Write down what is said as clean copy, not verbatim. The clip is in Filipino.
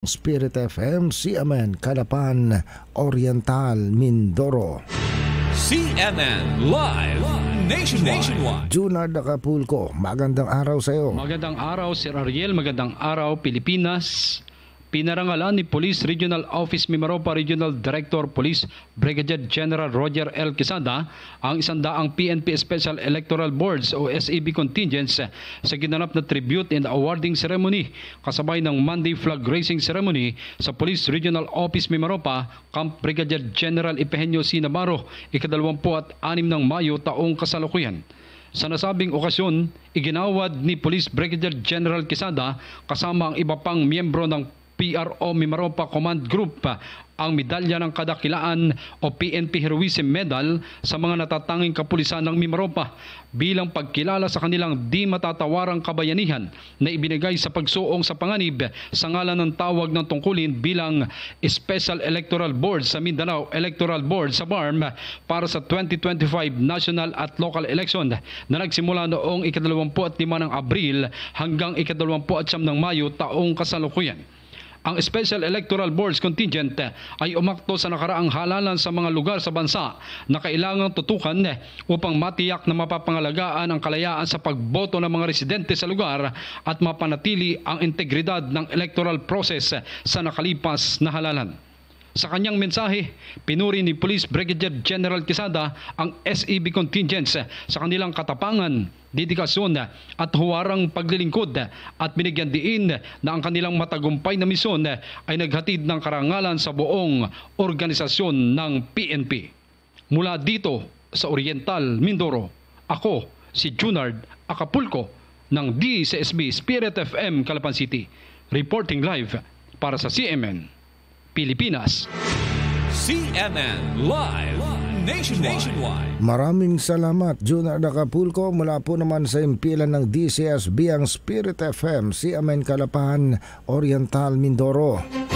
Spirit FM, CMN, Calapan, Oriental, Mindoro. CNN Live Nationwide. Junard Acapulco, magandang araw sa iyo. Magandang araw, Sir Ariel. Magandang araw, Pilipinas. Pinarangalan ni Police Regional Office Mimaropa Regional Director Police Brigadier General Roger L. Quesada ang 100 PNP Special Electoral Boards o SEB contingents sa ginanap na tribute and awarding ceremony kasabay ng Monday Flag Raising Ceremony sa Police Regional Office Mimaropa, Camp Brigadier General Epigenio C. Navarro, ika-26 ng Mayo taong kasalukuyan. Sa nasabing okasyon, iginawad ni Police Brigadier General Quesada kasama ang iba pang miyembro ng PRO Mimaropa Command Group ang medalya ng kadakilaan o PNP Heroism Medal sa mga natatanging kapulisan ng Mimaropa bilang pagkilala sa kanilang di matatawarang kabayanihan na ibinigay sa pagsuong sa panganib sa ngalan ng tawag ng tungkulin bilang Special Electoral Board sa Mindanao Electoral Board sa BARM para sa 2025 national at local election na nagsimula noong ika-25 ng Abril hanggang ika-29 ng Mayo taong kasalukuyan. Ang Special Electoral Boards Contingent ay umakto sa nakaraang halalan sa mga lugar sa bansa na kailangang tutukan upang matiyak na mapapangalagaan ang kalayaan sa pagboto ng mga residente sa lugar at mapanatili ang integridad ng electoral process sa nakalipas na halalan. Sa kanyang mensahe, pinuri ni Police Brigadier General Quesada ang SEB contingents sa kanilang katapangan, dedikasyon at huwarang paglilingkod at binigyan diin na ang kanilang matagumpay na misyon ay naghatid ng karangalan sa buong organisasyon ng PNP. Mula dito sa Oriental, Mindoro, ako si Junard Acapulco ng DCSB Spirit FM Calapan City, reporting live para sa CMN Pilipinas. CNN Live Nationwide. Maraming salamat, Junard Acapulco. Mula po naman sa impilan ng DCSB ang Spirit FM, CMN Calapan, Oriental, Mindoro.